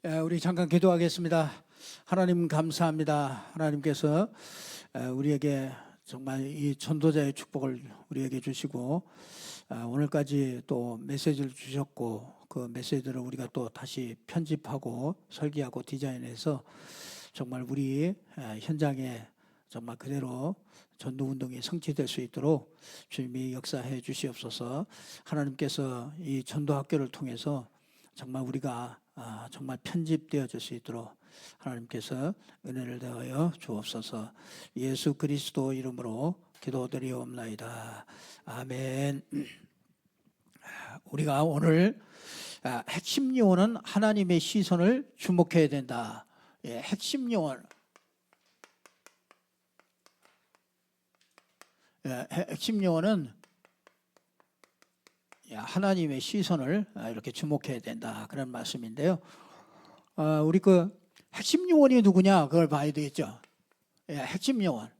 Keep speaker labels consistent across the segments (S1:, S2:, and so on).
S1: 우리 잠깐 기도하겠습니다. 하나님 감사합니다. 하나님께서 우리에게 정말 이 전도자의 축복을 우리에게 주시고 오늘까지 또 메시지를 주셨고 그 메시지를 우리가 또 다시 편집하고 설계하고 디자인해서 정말 우리 현장에 정말 그대로 전도운동이 성취될 수 있도록 주님이 역사해 주시옵소서. 하나님께서 이 전도학교를 통해서 정말 우리가 정말 편집되어질 수 있도록 하나님께서 은혜를 더하여 주옵소서. 예수 그리스도 이름으로 기도드리옵나이다. 아멘. 우리가 오늘 핵심 요원은 하나님의 시선을 주목해야 된다. 핵심 요원. 핵심 요원은 하나님의 시선을 이렇게 주목해야 된다, 그런 말씀인데요. 우리 그 핵심 요원이 누구냐 그걸 봐야 되겠죠. 핵심 요원.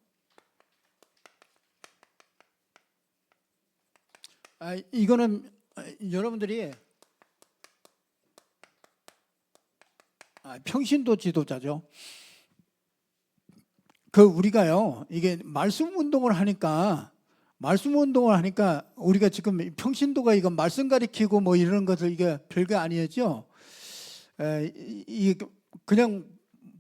S1: 이거는 여러분들이 평신도 지도자죠. 그 우리가요, 이게 말씀 운동을 하니까 우리가 지금 평신도가 이거 말씀 가리키고 뭐 이런 것들 이게 별거 아니었죠. 이 그냥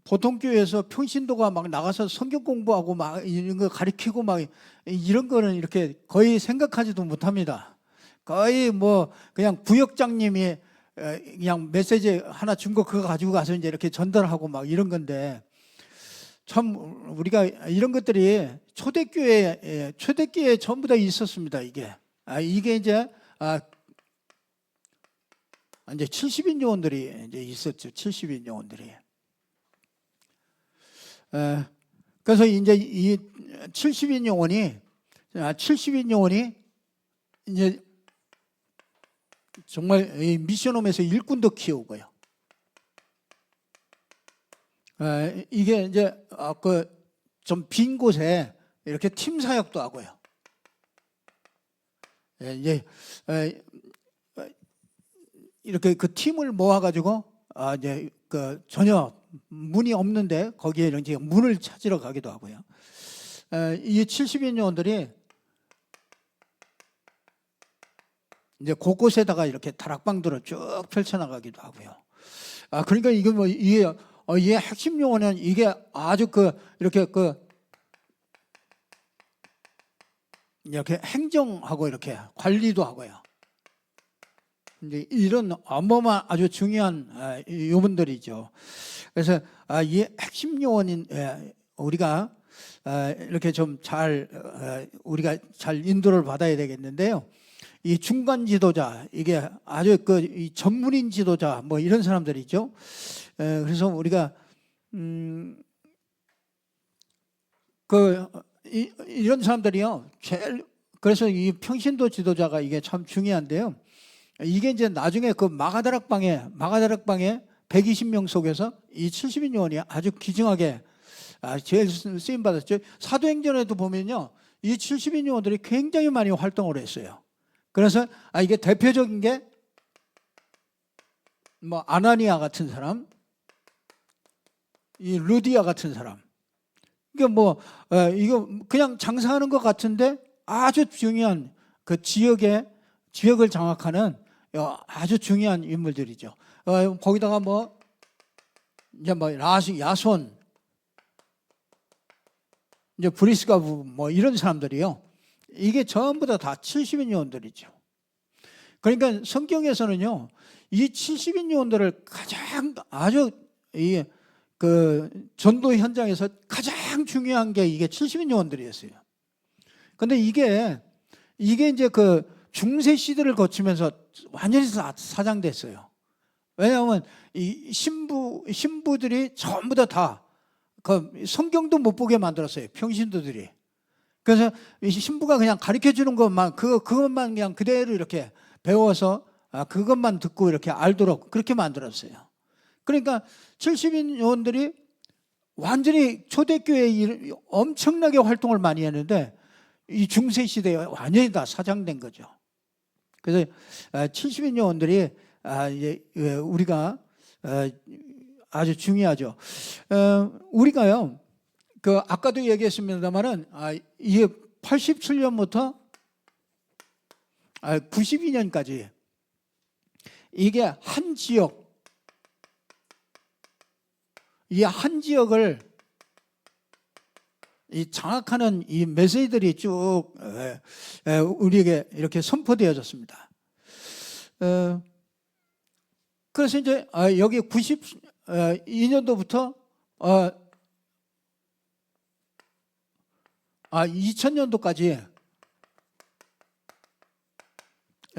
S1: 보통 교회에서 평신도가 막 나가서 성경 공부하고 막 이런 거 가리키고 막 이런 거는 이렇게 거의 생각하지도 못합니다. 거의 뭐 그냥 구역장님이 그냥 메시지 하나 준 거 그거 가지고 가서 이제 이렇게 전달하고 막 이런 건데, 참 우리가 이런 것들이 초대교회에 전부 다 있었습니다. 이게 이제 70인 요원들이 이제 있었죠. 70인 요원들이. 그래서 이제 이 70인 요원이 이제 정말 이 미션홈에서 일꾼도 키우고요. 이게 이제 그 좀 빈 곳에 이렇게 팀 사역도 하고요. 이제 이렇게 그 팀을 모아가지고 이제 그 전혀 문이 없는데 거기에 이제 문을 찾으러 가기도 하고요. 이 70인 요원들이 이제 곳곳에다가 이렇게 다락방들을 쭉 펼쳐나가기도 하고요. 그러니까 이게 뭐 이게 핵심 요원은 이게 아주 이렇게 행정하고 이렇게 관리도 하고요. 이제 이런 어마어마한 아주 중요한 요원들이죠. 그래서 이 핵심 요원인 우리가 이렇게 좀 우리가 잘 인도를 받아야 되겠는데요. 이 중간 지도자, 이게 아주 이 전문인 지도자 뭐 이런 사람들이죠. 그래서 우리가 이런 사람들이요, 그래서 이 평신도 지도자가 이게 참 중요한데요. 이게 이제 나중에 그 마가다락방에 120명 속에서 이 70인 요원이 아주 귀중하게 제일 쓰임 받았죠. 사도행전에도 보면요, 이 70인 요원들이 굉장히 많이 활동을 했어요. 그래서 이게 대표적인 게 뭐 아나니아 같은 사람, 이 루디아 같은 사람. 이게 뭐 이거 그냥 장사하는 것 같은데 아주 중요한 그 지역을 장악하는 아주 중요한 인물들이죠. 거기다가 이제 야손, 이제 브리스가부 뭐 이런 사람들이요. 이게 전부 다 70인 요원들이죠. 그러니까 성경에서는요, 이 70인 요원들을 가장 아주 그 전도 현장에서 가장 중요한 게 이게 70인 요원들이었어요. 근데 이게 이제 그 중세 시대를 거치면서 완전히 사장됐어요. 왜냐하면 이 신부들이 전부 다 그 성경도 못 보게 만들었어요. 평신도들이. 그래서 이 신부가 그냥 가르쳐 주는 것만 그것만 그냥 그대로 이렇게 배워서 그것만 듣고 이렇게 알도록 그렇게 만들었어요. 그러니까 70인 요원들이 완전히 초대교회에 엄청나게 활동을 많이 했는데 이 중세 시대에 완전히 다 사장된 거죠. 그래서 70인 요원들이 이제 우리가 어, 아주 중요하죠. 우리가요, 그 아까도 얘기했습니다만은 이게 87년부터 92년까지 이게 한 지역, 이 한 지역을 이 장악하는 이 메시지들이 쭉 우리에게 이렇게 선포되어졌습니다. 그래서 이제 여기 92년도부터 2000년도까지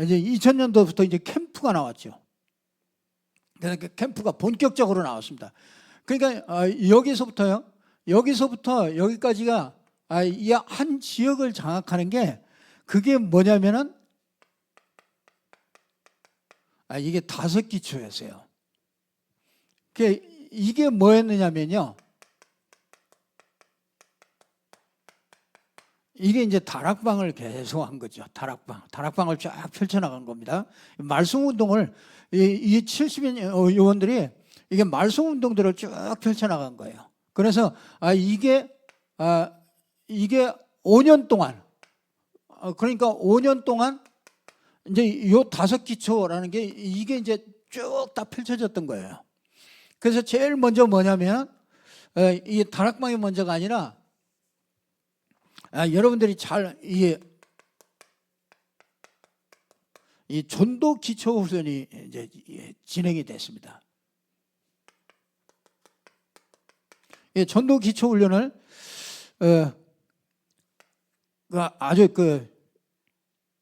S1: 이제 2000년도부터 이제 캠프가 나왔죠. 그러니까 캠프가 본격적으로 나왔습니다. 그러니까 여기서부터 여기까지가 이 한 지역을 장악하는 게 그게 뭐냐면은 이게 5기초였어요. 이게 뭐였느냐면요, 이게 이제 다락방을 계속 한 거죠. 다락방을 쫙 펼쳐나간 겁니다. 말씀 운동을 이 70인 요원들이 이게 말씀 운동들을 쭉 펼쳐나간 거예요. 그래서 이게 5년 동안, 그러니까 5년 동안 이제 요 5기초라는 게 이게 이제 쭉 다 펼쳐졌던 거예요. 그래서 제일 먼저 뭐냐면 이 다락방이 먼저가 아니라 여러분들이 잘 이 전도 기초 훈련이 이제 진행이 됐습니다. 이 전도 기초 훈련을 아주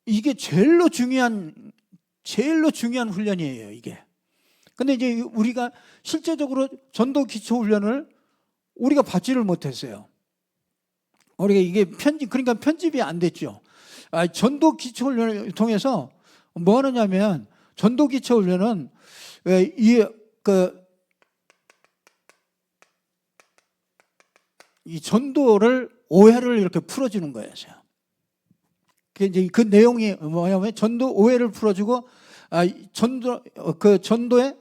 S1: 이게 제일로 중요한 훈련이에요, 이게. 근데 이제 우리가 실제적으로 전도 기초 훈련을 우리가 받지를 못했어요. 우리가 이게 그러니까 편집이 안 됐죠. 전도 기초 훈련을 통해서 뭐 하느냐면, 전도 기초 훈련은 이 전도를 오해를 이렇게 풀어주는 거예요. 이제 그 내용이 뭐냐면 전도 오해를 풀어주고 전도의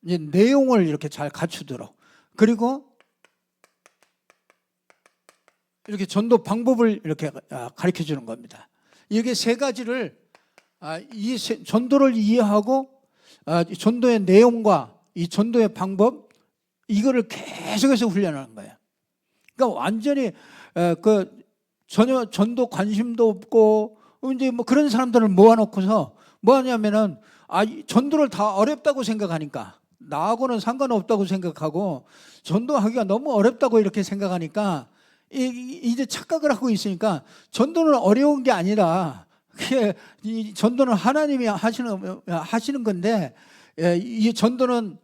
S1: 이제 내용을 이렇게 잘 갖추도록, 그리고 이렇게 전도 방법을 이렇게 가르쳐 주는 겁니다. 이게 세 가지를 이 전도를 이해하고 전도의 내용과 이 전도의 방법, 이거를 계속해서 훈련하는 거예요. 그러니까 완전히 전혀 전도 관심도 없고 이제 뭐 그런 사람들을 모아놓고서 뭐 하냐면은 전도를 다 어렵다고 생각하니까, 나하고는 상관없다고 생각하고 전도하기가 너무 어렵다고 이렇게 생각하니까 이제 착각을 하고 있으니까 전도는 어려운 게 아니라 이 전도는 하나님이 하시는 건데, 이 전도는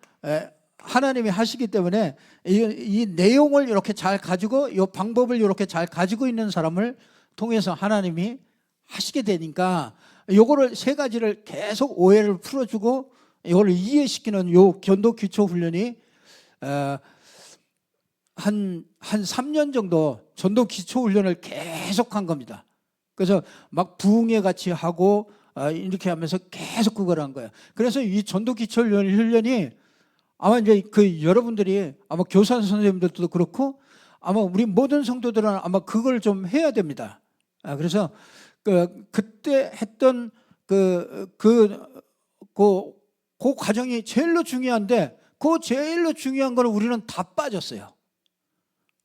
S1: 하나님이 하시기 때문에 이 내용을 이렇게 잘 가지고 이 방법을 이렇게 잘 가지고 있는 사람을 통해서 하나님이 하시게 되니까, 요거를 세 가지를 계속 오해를 풀어주고 이걸 이해시키는 요 전도 기초 훈련이 한 3년 정도 전도 기초 훈련을 계속 한 겁니다. 그래서 막 부흥회 같이 하고 이렇게 하면서 계속 그걸 한 거예요. 그래서 이 전도 기초 훈련이 아마 이제 여러분들이 아마 교사 선생님들도 그렇고 아마 우리 모든 성도들은 아마 그걸 좀 해야 됩니다. 그래서 그때 했던 그 과정이 제일로 중요한데, 그 제일로 중요한 거는 우리는 다 빠졌어요.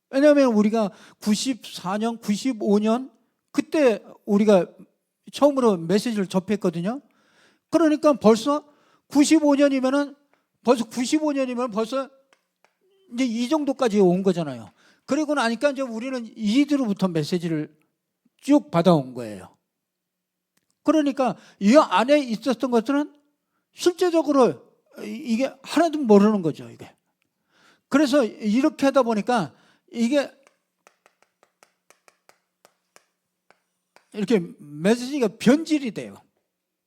S1: 왜냐하면 우리가 94년, 95년 그때 우리가 처음으로 메시지를 접했거든요. 그러니까 벌써 95년이면 벌써 이제 이 정도까지 온 거잖아요. 그리고 나니까 이제 우리는 이들로부터 메시지를 쭉 받아온 거예요. 그러니까 이 안에 있었던 것들은 실제적으로 이게 하나도 모르는 거죠, 이게. 그래서 이렇게 하다 보니까 이게 이렇게 메시지가 변질이 돼요.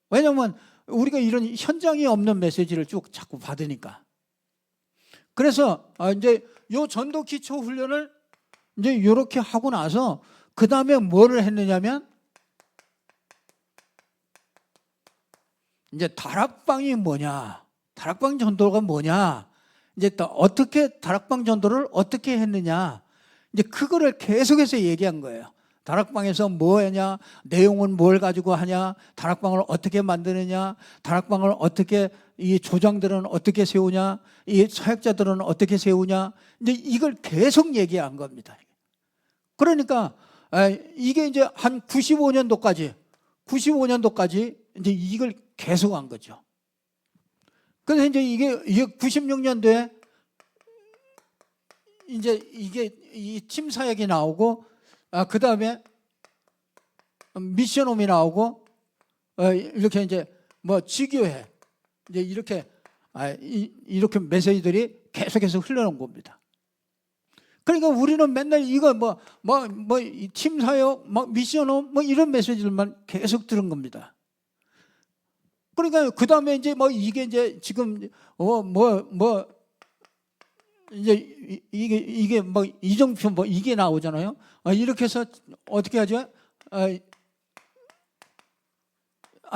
S1: 왜냐하면 우리가 이런 현장이 없는 메시지를 쭉 자꾸 받으니까. 그래서 이제 요 전도 기초 훈련을 이제 이렇게 하고 나서 그 다음에 뭐를 했느냐면, 이제 다락방이 뭐냐, 다락방 전도가 뭐냐, 이제 또 어떻게 다락방 전도를 어떻게 했느냐, 이제 그거를 계속해서 얘기한 거예요. 다락방에서 뭐 하냐, 내용은 뭘 가지고 하냐, 다락방을 어떻게 만드느냐, 다락방을 어떻게, 이 조장들은 어떻게 세우냐, 이 사역자들은 어떻게 세우냐, 이제 이걸 계속 얘기한 겁니다. 그러니까 이게 이제 한 95년도까지 이제 이걸 계속 한 거죠. 그래서 이제 이게 96년도에 이제 이게 이 팀 사역이 나오고, 그 다음에 미션홈이 나오고, 이렇게 이제 뭐 지교회, 이제 이렇게 이렇게 메시지들이 계속해서 흘러나온 겁니다. 그러니까 우리는 맨날 이거 팀 사역, 미션홈 이런 메시지들만 계속 들은 겁니다. 그러니까 그 다음에 이제 이게 이제 지금 이제 이게 이정표 이게 나오잖아요. 이렇게 해서 어떻게 하죠?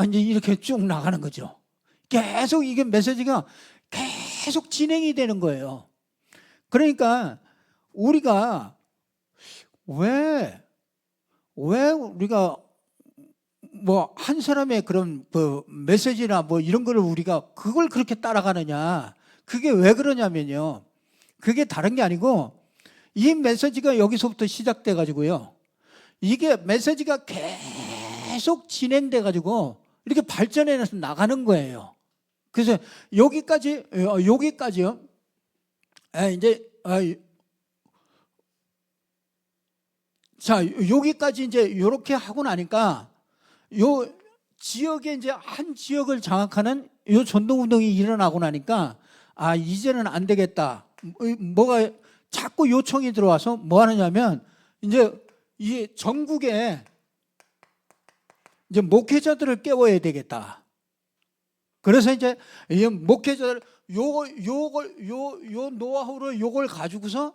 S1: 이제 이렇게 쭉 나가는 거죠. 계속 이게 메시지가 계속 진행이 되는 거예요. 그러니까 우리가 왜 우리가 한 사람의 그런 메시지나 이런 거를 우리가 그걸 그렇게 따라가느냐, 그게 왜 그러냐면요, 그게 다른 게 아니고 이 메시지가 여기서부터 시작돼 가지고요, 이게 메시지가 계속 진행돼 가지고 이렇게 발전해서 나가는 거예요. 그래서 여기까지요. 이제 자, 여기까지 이제 이렇게 하고 나니까 요 지역에 이제 한 지역을 장악하는 요 전도운동이 일어나고 나니까 이제는 안 되겠다. 뭐가 자꾸 요청이 들어와서 뭐 하느냐면 이제 이 전국에 이제 목회자들을 깨워야 되겠다. 그래서 이제 이 목회자들 요 노하우를 요걸 가지고서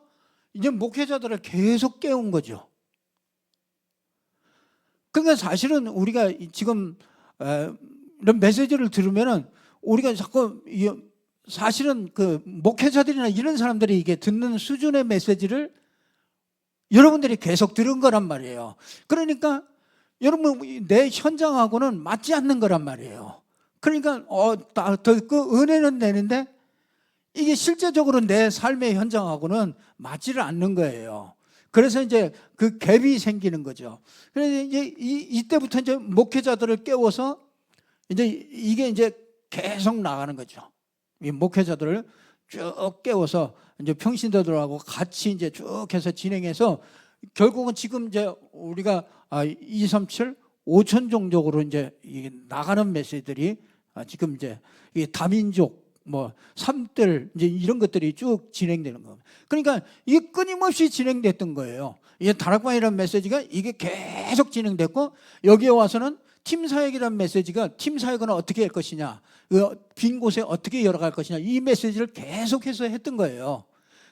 S1: 이제 목회자들을 계속 깨운 거죠. 그러니까 사실은 우리가 지금 이런 메시지를 들으면은 우리가 자꾸 사실은 그 목회자들이나 이런 사람들이 이게 듣는 수준의 메시지를 여러분들이 계속 들은 거란 말이에요. 그러니까 여러분 내 현장하고는 맞지 않는 거란 말이에요. 그러니까 그 은혜는 되는데 이게 실제적으로 내 삶의 현장하고는 맞지를 않는 거예요. 그래서 이제 그 갭이 생기는 거죠. 그래서 이제 이때부터 이제 목회자들을 깨워서 이제 이게 이제 계속 나가는 거죠. 이 목회자들을 쭉 깨워서 이제 평신도들하고 같이 이제 쭉 해서 진행해서 결국은 지금 이제 우리가 237, 5천 종족으로 이제 나가는 메시지들이 지금 이제 이 다민족 삼들 이제 이런 것들이 쭉 진행되는 겁니다. 그러니까 이게 끊임없이 진행됐던 거예요. 이게 다락방이라는 메시지가 이게 계속 진행됐고, 여기에 와서는 팀 사역이라는 메시지가 팀 사역은 어떻게 할 것이냐, 빈 곳에 어떻게 열어갈 것이냐, 이 메시지를 계속해서 했던 거예요.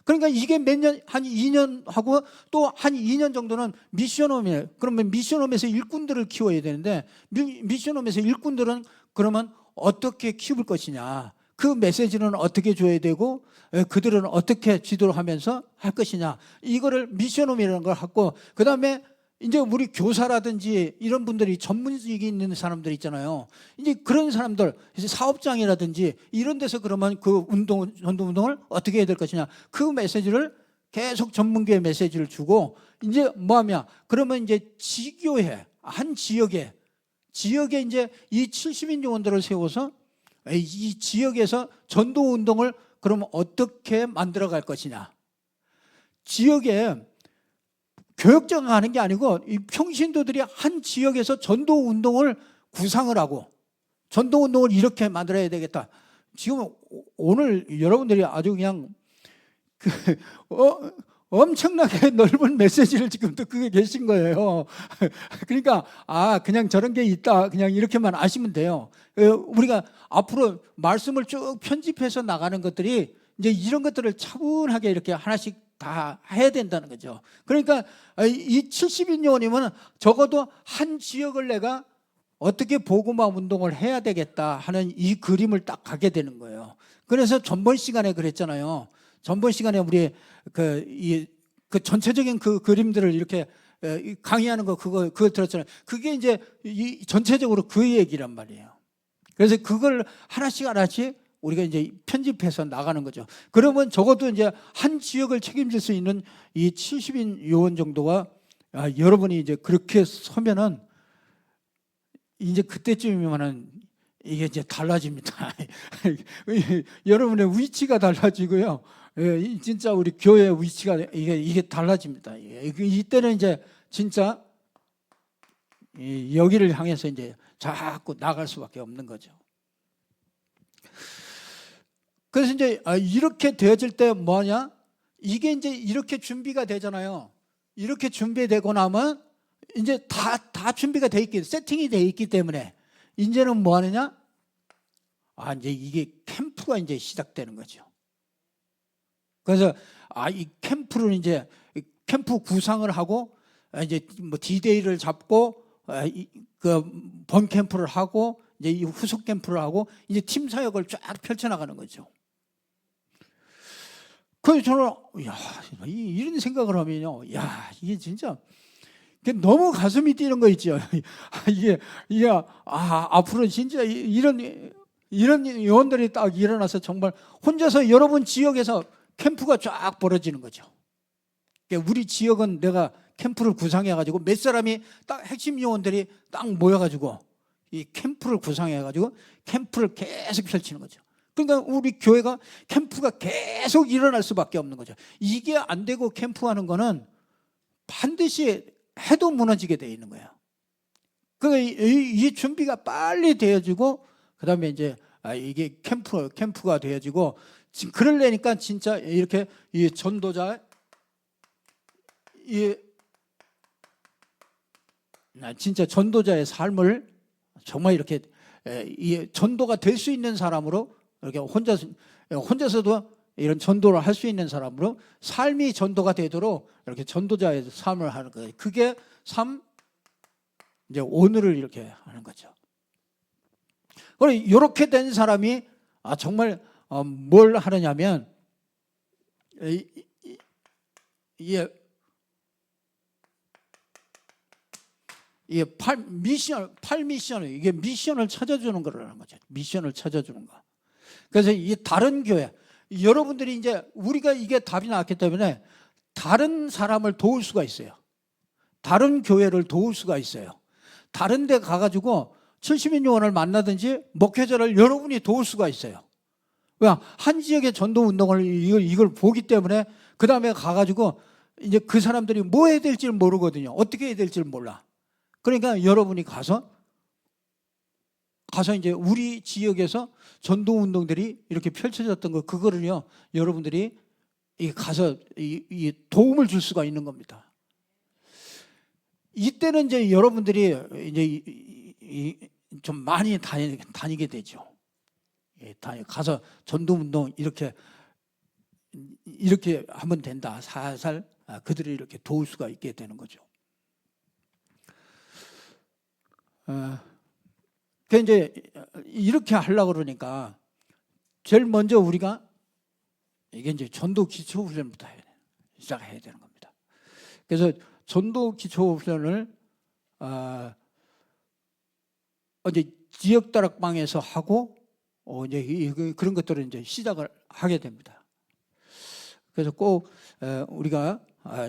S1: 그러니까 이게 몇 년, 한 2년 하고 또 한 2년 정도는 미션홈이에요. 그러면 미션홈에서 일꾼들을 키워야 되는데, 미션홈에서 일꾼들은 그러면 어떻게 키울 것이냐, 그 메시지는 어떻게 줘야 되고 그들은 어떻게 지도를 하면서 할 것이냐, 이거를 미션홈이라는 걸 하고, 그 다음에 이제 우리 교사라든지 이런 분들이 전문직이 있는 사람들 있잖아요. 이제 그런 사람들, 사업장이라든지 이런 데서 그러면 그 전도운동을 어떻게 해야 될 것이냐, 그 메시지를 계속 전문교회 메시지를 주고, 이제 뭐 하냐, 그러면 이제 지교회, 한 지역에 이제 이 70인 요원들을 세워서 이 지역에서 전도운동을 그러면 어떻게 만들어 갈 것이냐, 지역에 교역자가 하는 게 아니고 이 평신도들이 한 지역에서 전도운동을 구상을 하고 전도운동을 이렇게 만들어야 되겠다. 지금 오늘 여러분들이 아주 그냥 엄청나게 넓은 메시지를 지금 듣고 계신 거예요. 그러니까 그냥 저런 게 있다, 그냥 이렇게만 아시면 돼요. 우리가 앞으로 말씀을 쭉 편집해서 나가는 것들이 이제 이런 것들을 차분하게 이렇게 하나씩 다 해야 된다는 거죠. 그러니까 이 70인 요원이면 적어도 한 지역을 내가 어떻게 복음화 운동을 해야 되겠다 하는 이 그림을 딱 가게 되는 거예요. 그래서 전번 시간에 그랬잖아요. 전번 시간에 우리 그 전체적인 그 그림들을 이렇게 강의하는 거 그거 들었잖아요. 그게 이제 전체적으로 그 얘기란 말이에요. 그래서 그걸 하나씩 우리가 이제 편집해서 나가는 거죠. 그러면 적어도 이제 한 지역을 책임질 수 있는 이 70인 요원 정도가 여러분이 이제 그렇게 서면은 이제 그때쯤이면은 이게 이제 달라집니다. 여러분의 위치가 달라지고요. 진짜 우리 교회 위치가 이게 달라집니다. 이때는 이제 진짜 여기를 향해서 이제 자꾸 나갈 수밖에 없는 거죠. 그래서 이제 이렇게 되어질 때 뭐냐? 이게 이제 이렇게 준비가 되잖아요. 이렇게 준비되고 나면 이제 다 준비가 돼 있기, 세팅이 돼 있기 때문에 이제는 뭐 하느냐? 이제 이게 캠프가 이제 시작되는 거죠. 그래서 이 캠프를 이제 캠프 구상을 하고 이제 뭐 D-Day를 잡고 그 본 캠프를 하고 이제 이 후속 캠프를 하고 이제 팀 사역을 쫙 펼쳐나가는 거죠. 그래서 저는 이런 생각을 하면요, 이게 진짜 너무 가슴이 뛰는 거 있죠. 이게 앞으로 진짜 이런 요원들이 딱 일어나서 정말 혼자서 여러분 지역에서 캠프가 쫙 벌어지는 거죠. 그러니까 우리 지역은 내가 캠프를 구상해가지고 몇 사람이 딱 핵심 요원들이 딱 모여가지고 이 캠프를 구상해가지고 캠프를 계속 펼치는 거죠. 그러니까 우리 교회가 캠프가 계속 일어날 수밖에 없는 거죠. 이게 안 되고 캠프하는 거는 반드시 해도 무너지게 되어 있는 거예요. 그러니까 이 준비가 빨리 되어지고 그다음에 이제 이게 캠프가 되어지고 그러려니까 진짜 이렇게 이 전도자 진짜 전도자의 삶을 정말 이렇게 이 전도가 될 수 있는 사람으로 이렇게 혼자서도 이런 전도를 할 수 있는 사람으로 삶이 전도가 되도록 이렇게 전도자의 삶을 하는 거예요. 그게 이제 오늘을 이렇게 하는 거죠. 그리고 이렇게 된 사람이 정말 뭘 하느냐면 이게 미션을 찾아주는 거라는 거죠. 미션을 찾아주는 거. 그래서 이 다른 교회, 여러분들이 이제 우리가 이게 답이 나왔기 때문에 다른 사람을 도울 수가 있어요. 다른 교회를 도울 수가 있어요. 다른 데 가가지고 70인 요원을 만나든지 목회자를 여러분이 도울 수가 있어요. 왜? 한 지역의 전도 운동을 이걸 보기 때문에 그 다음에 가가지고 이제 그 사람들이 뭐 해야 될지 모르거든요. 어떻게 해야 될지 몰라. 그러니까 여러분이 가서 이제 우리 지역에서 전도 운동들이 이렇게 펼쳐졌던 거 그거를요 여러분들이 가서 이 도움을 줄 수가 있는 겁니다. 이때는 이제 여러분들이 이제 좀 많이 다니게 되죠. 가서 전도 운동 이렇게 하면 된다. 살살 그들이 이렇게 도울 수가 있게 되는 거죠. 그 이제 이렇게 하려고 그러니까 제일 먼저 우리가 이게 이제 전도 기초 훈련부터 시작해야 되는 겁니다. 그래서 전도 기초 훈련을 이제 지역 다락방에서 하고 이제 그런 것들을 이제 시작을 하게 됩니다. 그래서 꼭 우리가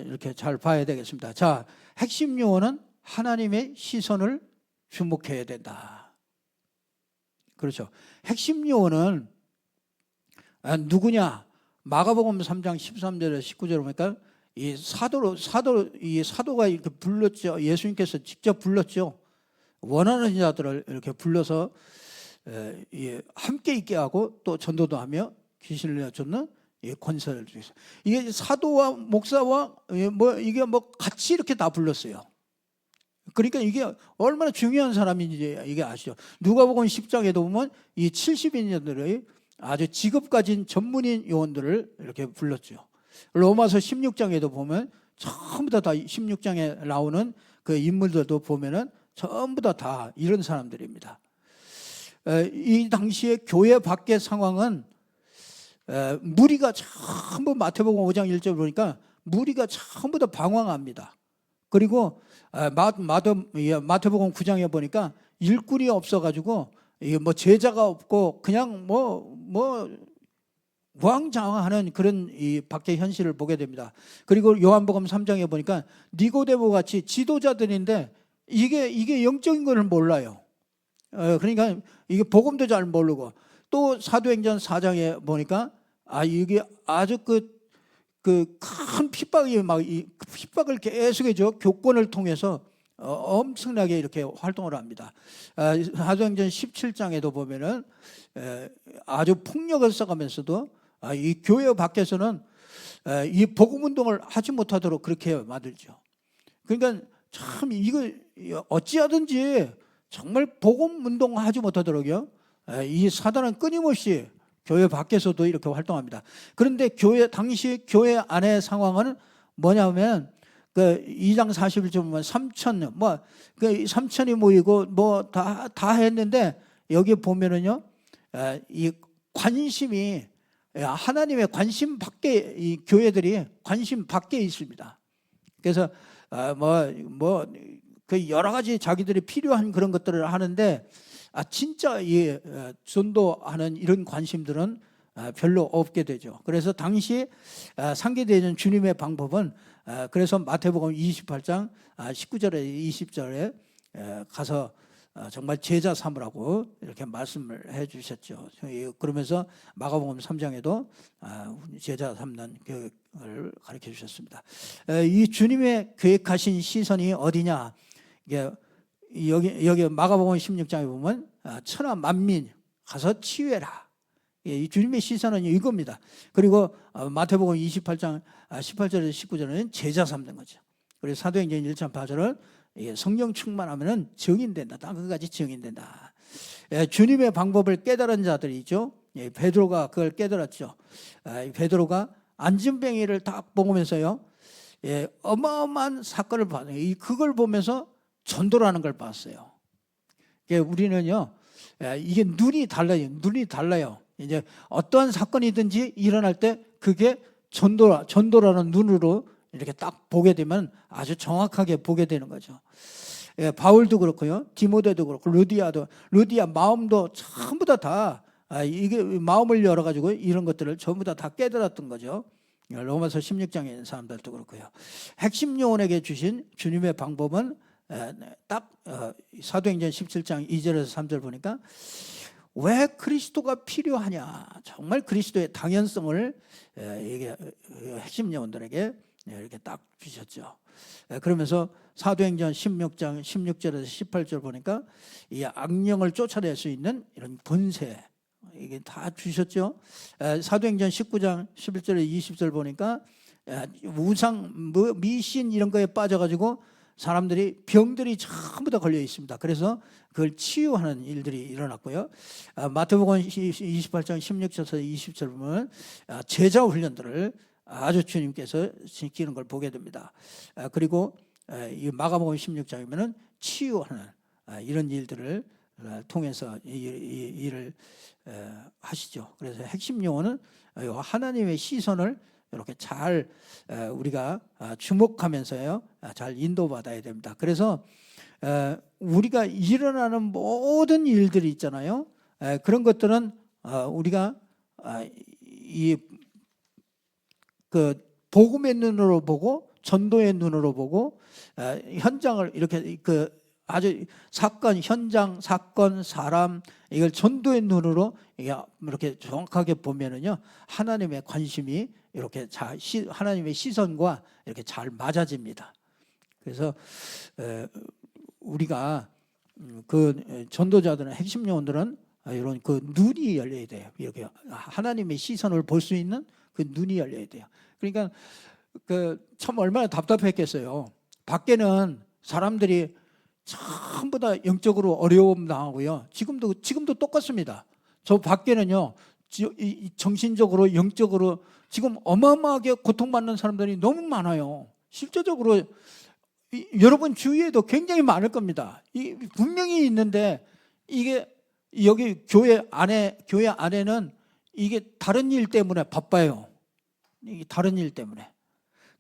S1: 이렇게 잘 봐야 되겠습니다. 자, 핵심 요원은 하나님의 시선을 주목해야 된다. 그렇죠. 핵심 요원은 누구냐? 마가복음 3장 13절에서 19절에 보니까 이 사도가 이렇게 불렀죠. 예수님께서 직접 불렀죠. 원하는 자들을 이렇게 불러서 함께 있게 하고 또 전도도 하며 귀신을 내쫓는 권세를 주셨어요. 이게 사도와 목사와 이게 같이 이렇게 다 불렀어요. 그러니까 이게 얼마나 중요한 사람인지 이게 아시죠? 누가복음 10장에도 보면 이 70인들의 아주 직업 가진 전문인 요원들을 이렇게 불렀죠. 로마서 16장에도 보면 전부 다 16장에 나오는 그 인물들도 보면은 전부 다 이런 사람들입니다. 이 당시에 교회 밖의 상황은 무리가 전부 마태복음 5장 1절 보니까 무리가 전부 다 방황합니다. 그리고 마태복음 9장에 보니까 일꾼이 없어가지고 뭐 제자가 없고 그냥 뭐 우왕좌왕하는 그런 이 밖의 현실을 보게 됩니다. 그리고 요한복음 3장에 보니까 니고데모 같이 지도자들인데 이게 영적인 걸 몰라요. 그러니까 이게 복음도 잘 모르고, 또 사도행전 4장에 보니까 이게 아주 그 큰 핍박이 핍박을 계속해서 교권을 통해서 엄청나게 이렇게 활동을 합니다. 사도행전 17장에도 보면은 아주 폭력을 써가면서도 이 교회 밖에서는 이 복음 운동을 하지 못하도록 그렇게 만들죠. 그러니까 참 이거 어찌하든지 정말 복음 운동하지 못하도록요, 이 사단은 끊임없이 교회 밖에서도 이렇게 활동합니다. 그런데 당시 교회 안의 상황은 뭐냐면 그 2장 41절 보면 3천이 모이고 뭐 다 했는데, 여기 보면은요, 이 관심이 하나님의 관심 밖에, 이 교회들이 관심 밖에 있습니다. 그래서 그 여러 가지 자기들이 필요한 그런 것들을 하는데, 진짜 이 전도하는 이런 관심들은 별로 없게 되죠. 그래서 당시 상기되는 주님의 방법은, 그래서 마태복음 28장 19절에 20절에 가서 정말 제자 삼으라고 이렇게 말씀을 해 주셨죠. 그러면서 마가복음 3장에도 제자 삼는 교육을 가르쳐 주셨습니다. 이 주님의 계획하신 시선이 어디냐? 여기 마가복음 16장에 보면 천하 만민 가서 치유해라. 이 주님의 시선은 이겁니다. 그리고 마태복음 28장 18절에서 19절은 제자 삼는 거죠. 그리고 사도행전 1장 8절은 성령 충만하면 증인된다. 땅끝까지 증인된다. 주님의 방법을 깨달은 자들이죠. 베드로가 그걸 깨달았죠. 베드로가 안진뱅이를 딱 보면서요, 어마어마한 사건을 봤어요. 그걸 보면서 전도라는 걸 봤어요. 우리는요, 이게 눈이 달라요. 이제 어떠한 사건이든지 일어날 때 그게 전도라는 눈으로 이렇게 딱 보게 되면 아주 정확하게 보게 되는 거죠. 바울도 그렇고요, 디모데도 그렇고, 루디아 마음도 전부 다 이게 마음을 열어가지고 이런 것들을 전부 다 깨달았던 거죠. 로마서 16장에 있는 사람들도 그렇고요. 핵심 요원에게 주신 주님의 방법은 딱 사도행전 17장 2절에서 3절 보니까, 왜 그리스도가 필요하냐, 정말 그리스도의 당연성을 이게 핵심 요원들에게 이렇게 딱 주셨죠. 그러면서 사도행전 16장 16절에서 18절 보니까 이 악령을 쫓아낼 수 있는 이런 본세, 이게 다 주셨죠. 사도행전 19장 11절에 20절 보니까 우상, 미신 이런 거에 빠져가지고 사람들이 병들이 전부 다 걸려 있습니다. 그래서 그걸 치유하는 일들이 일어났고요. 마태복음 28장 16절에서 20절 보면 제자 훈련들을 아주 주님께서 지키는 걸 보게 됩니다. 그리고 이 마가복음 16장이면은 치유하는 이런 일들을 통해서 이 일을 하시죠. 그래서 핵심 용어는 하나님의 시선을 이렇게 잘 우리가 주목하면서요, 잘 인도받아야 됩니다. 그래서 우리가 일어나는 모든 일들이 있잖아요. 그런 것들은 우리가 그 복음의 눈으로 보고, 전도의 눈으로 보고, 현장을 이렇게 아주 현장, 사건, 사람, 이걸 전도의 눈으로 이렇게 정확하게 보면은요, 하나님의 관심이 이렇게 하나님의 시선과 이렇게 잘 맞아집니다. 그래서 우리가 그 전도자들은, 핵심 요원들은 이런 그 눈이 열려야 돼요. 이렇게 하나님의 시선을 볼 수 있는 그 눈이 열려야 돼요. 그러니까 참 얼마나 답답했겠어요. 밖에는 사람들이 전부 다 영적으로 어려움 당하고요. 지금도 똑같습니다. 저 밖에는요, 정신적으로, 영적으로 지금 어마어마하게 고통받는 사람들이 너무 많아요. 실제적으로 여러분 주위에도 굉장히 많을 겁니다. 분명히 있는데 이게 여기 교회 안에는 이게 다른 일 때문에 바빠요. 이게 다른 일 때문에.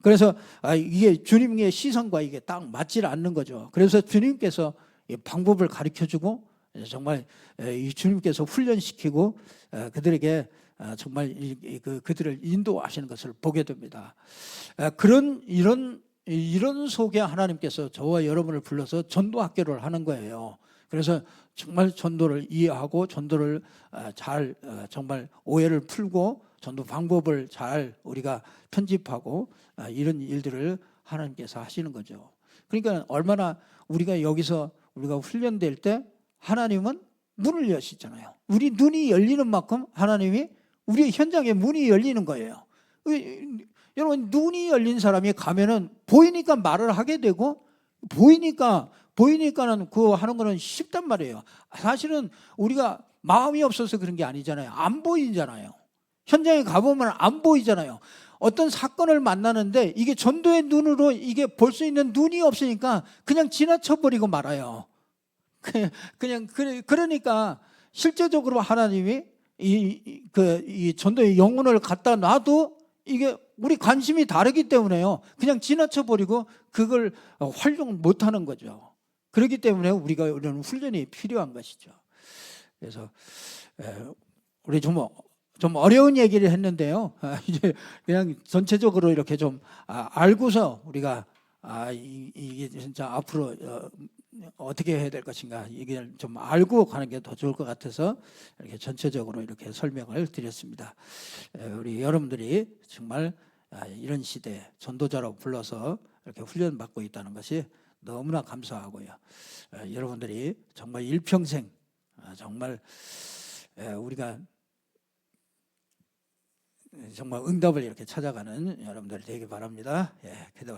S1: 그래서 이게 주님의 시선과 이게 딱 맞지 않는 거죠. 그래서 주님께서 방법을 가르쳐주고 정말 이 주님께서 훈련시키고 그들에게 정말 그들을 인도하시는 것을 보게 됩니다. 이런 속에 하나님께서 저와 여러분을 불러서 전도 학교를 하는 거예요. 그래서 정말 전도를 이해하고 전도를 잘 정말 오해를 풀고 전도 방법을 잘 우리가 편집하고 이런 일들을 하나님께서 하시는 거죠. 그러니까 얼마나 우리가 여기서 우리가 훈련될 때 하나님은 문을 여시잖아요. 우리 눈이 열리는 만큼 하나님이 우리 현장에 문이 열리는 거예요. 여러분 눈이 열린 사람이 가면은 보이니까 말을 하게 되고 보이니까는 그거 하는 거는 쉽단 말이에요. 사실은 우리가 마음이 없어서 그런 게 아니잖아요. 안 보이잖아요. 현장에 가보면 안 보이잖아요. 어떤 사건을 만나는데 이게 전도의 눈으로 이게 볼 수 있는 눈이 없으니까 그냥 지나쳐버리고 말아요. 그러니까 실제적으로 하나님이 이 전도의 영혼을 갖다 놔도 이게 우리 관심이 다르기 때문에요. 그냥 지나쳐버리고 그걸 활용 못하는 거죠. 그렇기 때문에 우리가 이런 훈련이 필요한 것이죠. 그래서 우리 좀 어려운 얘기를 했는데요. 이제 그냥 전체적으로 이렇게 좀 알고서 우리가 이게 진짜 앞으로 어떻게 해야 될 것인가 이게 좀 알고 가는 게 더 좋을 것 같아서 이렇게 전체적으로 이렇게 설명을 드렸습니다. 우리 여러분들이 정말 이런 시대에 전도자로 불러서 이렇게 훈련받고 있다는 것이 너무나 감사하고요. 여러분들이 정말 일평생 정말 우리가 정말 응답을 이렇게 찾아가는 여러분들이 되기 바랍니다. 기도.